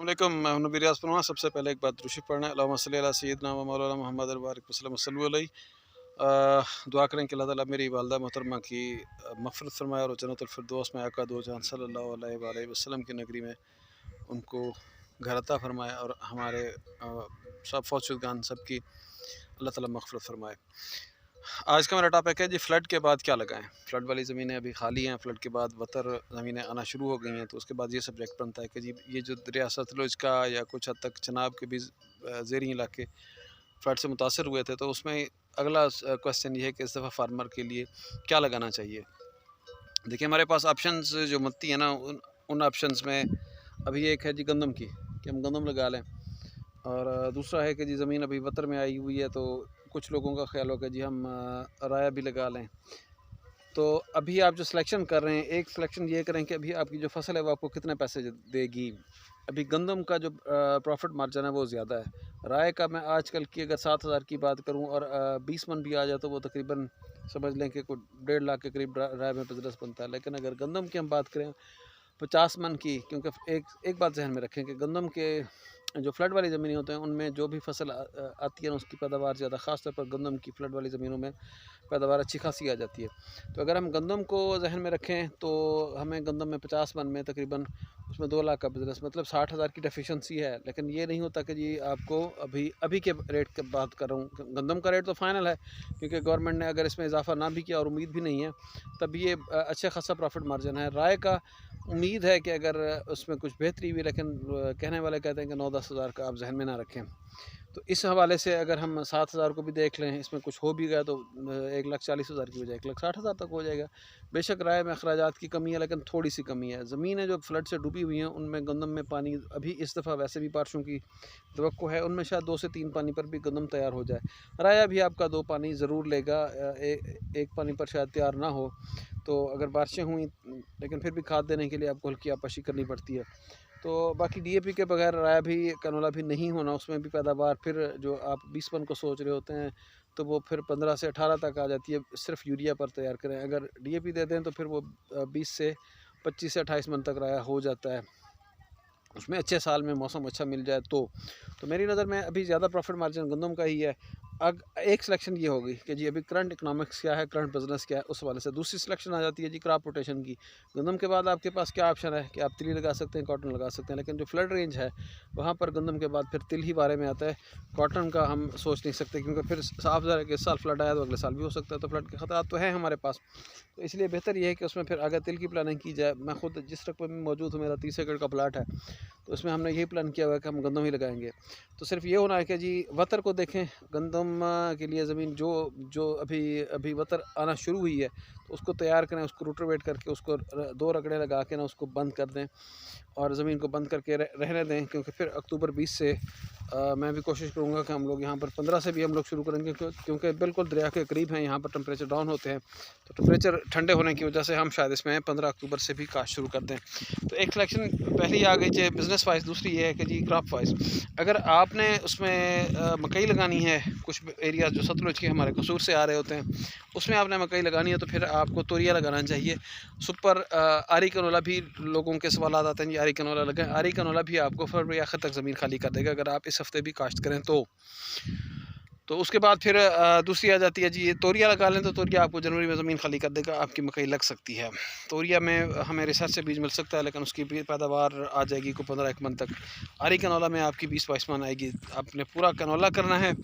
वालेकुम, मैं हूं नबी रियाज़ पनवा। सबसे पहले एक बात दुरूद पढ़ना है, अल्लाहुम्मा सल्ली अला सय्यिदना व मौलाना मुहम्मद बारिक वसल्लम सल्लल्लाहु अलैहि। दुआ करें कि अल्लाह ताला मेरी वालिदा मोहतरमा की मग़फ़िरत फ़रमाए और जन्नतुल फ़िरदौस में आका दो जहां सल्लल्लाहु अलैहि वसल्लम की नगरी में उनको घर अता फ़रमाए और हमारे सब फौतशुदगान सब की अल्लाह ताला मग़फ़िरत फ़रमाए। आज का मेरा टॉपिक है जी, फ्लड के बाद क्या लगाएं। फ्लड वाली ज़मीनें अभी खाली हैं, फ्लड के बाद वतर ज़मीनें आना शुरू हो गई हैं, तो उसके बाद ये सब्जेक्ट बनता है कि जी ये जो दरिया सतलुज का या कुछ हद तक चनाब के भी ज़ेरी इलाके फ्लड से मुतासर हुए थे, तो उसमें अगला क्वेश्चन ये है कि इस दफ़ा फार्मर के लिए क्या लगाना चाहिए। देखिए, हमारे पास ऑप्शंस जो बनती है ना, उन ऑप्शंस में अभी एक है जी गंदम की, कि हम गंदम लगा लें, और दूसरा है कि जी ज़मीन अभी वतर में आई हुई है, तो कुछ लोगों का ख्याल होगा जी हम राया भी लगा लें। तो अभी आप जो सिलेक्शन कर रहे हैं, एक सिलेक्शन ये करें कि अभी आपकी जो फसल है वो आपको कितने पैसे देगी। अभी गंदम का जो प्रॉफिट मार्जिन है वो ज़्यादा है। राय का मैं आजकल की अगर 7,000 की बात करूं और 20 मन भी आ जाए तो वो तकरीबन समझ लें कि कुछ 1.5 लाख के करीब राय में बिजनेस बनता है। लेकिन अगर गंदम की हम बात करें 50 मन की, क्योंकि एक बात जहन में रखें कि गंदम के जो फ्लड वाली ज़मीनें होते हैं उनमें जो भी फसल आती है ना, उसकी पैदावार ज़्यादा, ख़ास तौर पर गंदम की फ्लड वाली ज़मीनों में पैदावार अच्छी खासी आ जाती है। तो अगर हम गंदम को जहन में रखें तो हमें गंदम में 50 मन में तकरीबन उसमें 2 लाख का बिज़नेस, मतलब 60,000 की डेफिशिएंसी है। लेकिन ये नहीं होता कि जी आपको अभी अभी के रेट की बात कर रहा हूँ, गंदम का रेट तो फ़ाइनल है, क्योंकि गवर्नमेंट ने अगर इसमें इजाफा ना भी किया और उम्मीद भी नहीं है, तब ये अच्छा खासा प्रॉफिट मार्जिन है। राय का उम्मीद है कि अगर उसमें कुछ बेहतरी हुई, लेकिन कहने वाले कहते हैं कि 9-10 हज़ार का आप जहन में ना रखें। तो इस हवाले से अगर हम 7,000 को भी देख लें, इसमें कुछ हो भी गया तो 1,40,000 की बजाय 1,60,000 तक हो जाएगा। बेशक राय में अखराजात की कमी है, लेकिन थोड़ी सी कमी है। ज़मीनें जो फ्लड से डूबी हुई हैं उनमें गंदम में पानी अभी इस दफ़ा वैसे भी बारिशों की तवक्को है, उनमें शायद 2 से 3 पानी पर भी गंदम तैयार हो जाए। राया भी आपका 2 पानी ज़रूर लेगा, एक पानी पर शायद तैयार ना हो। तो अगर बारिशें हुई, लेकिन फिर भी खाद देने के लिए आपको हल्की आपाशी करनी पड़ती है। तो बाकी डीएपी के बगैर राया भी, कैनोला भी नहीं होना, उसमें भी पैदावार फिर जो आप 20 मन को सोच रहे होते हैं तो वो फिर 15 से 18 तक आ जाती है, सिर्फ यूरिया पर तैयार करें। अगर डीएपी दे दें तो फिर वो 20 से 25 से 28 मन तक राया हो जाता है, उसमें अच्छे साल में मौसम अच्छा मिल जाए तो मेरी नज़र में अभी ज़्यादा प्रॉफिट मार्जिन गंदम का ही है। एक सिलेक्शन ये होगी कि जी अभी करंट इकोनॉमिक्स क्या है, करंट बिजनेस क्या है, उस वाले से दूसरी सिलेक्शन आ जाती है जी क्रॉप रोटेशन की। गंदम के बाद आपके पास क्या ऑप्शन है कि आप तिल लगा सकते हैं, कॉटन लगा सकते हैं, लेकिन जो फ्लड रेंज है वहाँ पर गंदम के बाद फिर तिल ही बारे में आता है। कॉटन का हम सोच नहीं सकते, क्योंकि फिर साफ ज़रा कि इस साल फ्लड आया तो अगले साल भी हो सकता है, तो फ्लड के खतरा तो हैं हमारे पास। तो इसलिए बेहतर ये है कि उसमें फिर अगर तिल की प्लानिंग की जाए। मैं खुद जिस रकबे में मौजूद हूँ, मेरा 30 एकड़ का प्लाट है, तो उसमें हमने यही प्लान किया हुआ है कि हम गंदम ही लगाएंगे। तो सिर्फ ये होना है कि जी वतर को देखें, गंदम के लिए ज़मीन जो जो अभी अभी वतर आना शुरू हुई है तो उसको तैयार करें, उसको रोटोवेट करके उसको 2 रगड़े लगा के ना उसको बंद कर दें और ज़मीन को बंद करके रहने दें, क्योंकि फिर अक्टूबर 20 से मैं भी कोशिश करूँगा कि हम लोग यहाँ पर 15 से भी हम लोग शुरू करेंगे, क्योंकि बिल्कुल दरिया के करीब हैं, यहाँ पर टेम्परेचर डाउन होते हैं, तो टेम्परेचर ठंडे होने की वजह से हम शायद इसमें 15 अक्टूबर से भी काश्त शुरू कर दें। तो एक सिलेक्शन पहली आ गई है बिज़नेस वाइज, दूसरी ये है कि जी क्रॉप वाइज। अगर आपने उसमें मकई लगानी है, कुछ एरिया जो सतलुज के हमारे कसूर से आ रहे होते हैं उसमें आपने मकई लगानी है, तो फिर आपको तोरिया लगाना चाहिए। सुपर आरी कनोला भी लोगों के सवाल आते हैं जी आरी कनोला लगाएं। आरी कनोला भी आपको फरवरी आखिर तक ज़मीन खाली कर देगा अगर आप इस हफ्ते भी काश्त करें तो उसके बाद फिर दूसरी आ जाती है जी, ये तोरिया लगा लें तो तोरिया आपको जनवरी में ज़मीन खाली कर देगा, आपकी मकई लग सकती है। तोरिया में हमें रिसर्च से बीज मिल सकता है, लेकिन उसकी भी पैदावार आ जाएगी को 15 एक मन तक। आरी कनौला में आपकी 20-22 मन आएगी। आपने पूरा कनौला करना है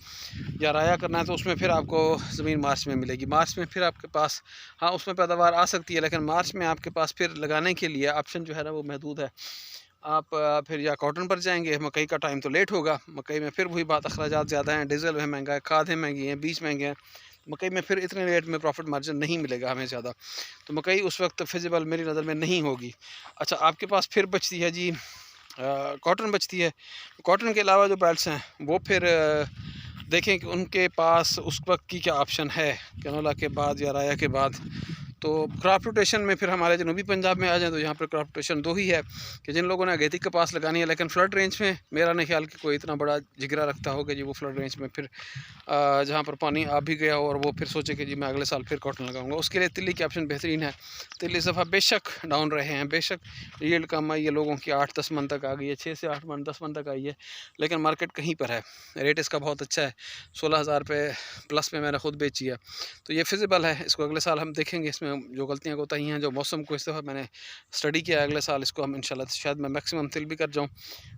या राया करना है तो उसमें फिर आपको ज़मीन मार्च में मिलेगी। मार्च में फिर आपके पास, हाँ, उसमें पैदावार आ सकती है, लेकिन मार्च में आपके पास फिर लगाने के लिए ऑप्शन जो है ना वो महदूद है। आप फिर या कॉटन पर जाएँगे, मकई का टाइम तो लेट होगा, मकई में फिर वही बात, अखराजात ज़्यादा हैं, डीज़ल है महँगा है, खादें महँगी हैं, बीज महँगे हैं। मकई में फिर इतने रेट में प्रॉफिट मार्जिन नहीं मिलेगा हमें ज़्यादा, तो मकई उस वक्त फिजिबल मेरी नज़र में नहीं होगी। अच्छा, आपके पास फिर बचती है जी कॉटन बचती है। कॉटन के अलावा जो बेल्ट्स हैं वो फिर देखें कि उनके पास उस वक्त की क्या ऑप्शन है कैनोला के बाद या राया के बाद। तो क्रॉप रोटेशन में फिर हमारे जनूबी पंजाब में आ जाए तो यहाँ पर क्रॉप रोटेशन 2 ही है कि जिन लोगों ने अगेती कपास लगानी है, लेकिन फ्लड रेंज में मेरा नहीं ख्याल कि कोई इतना बड़ा जिगरा रखता हो कि जी वो फ्लड रेंज में फिर जहाँ पर पानी आ भी गया हो और वो फिर सोचे कि जी मैं अगले साल फिर कॉटन लगाऊंगा। उसके लिए तिल्ली की ऑप्शन बेहतरीन है। तिल्ली इस दफ़ा बेशक डाउन रहे हैं, बेशक यील्ड कम आई है, लोगों की 8-10 मन तक आ गई है, 6 से 8 मन 10 मन तक आई है, लेकिन मार्केट कहीं पर है। रेट इसका बहुत अच्छा है, 16,000 रुपये प्लस में मैंने खुद बेची है, तो ये फिजिबल है। इसको अगले साल हम देखेंगे, इसमें जो गलतियाँ कोताही हैं, जो मौसम को इस दफ़ा मैंने स्टडी किया है, अगले साल इसको हम इंशाल्लाह शायद मैं मैक्सिमम तिल भी कर जाऊँ।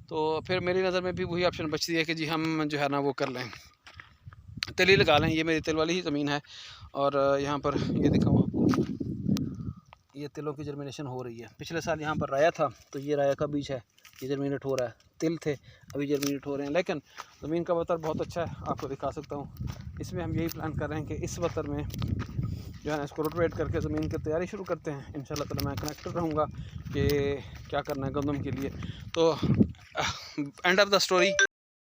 तो फिर मेरी नज़र में भी वही ऑप्शन बचती है कि जी हम जो है ना वो कर लें, तिल ही लगा लें। ये मेरी तिल वाली ही ज़मीन है और यहाँ पर ये दिखाऊँ आपको, ये तिलों की जर्मिनेशन हो रही है। पिछले साल यहाँ पर राया था, तो ये राया का बीज है, ये जर्मिनेट हो रहा है। तिल थे, अभी जर्मिनेट हो रहे हैं, लेकिन ज़मीन का बतर बहुत अच्छा है, आपको दिखा सकता हूँ। इसमें हम यही प्लान कर रहे हैं कि इस बतर में जो है ना इसको रोटेट करके ज़मीन की तैयारी शुरू करते हैं। इंशाल्लाह ताला मैं कनेक्टेड रहूँगा कि क्या करना है गंदम के लिए। तो एंड ऑफ द स्टोरी।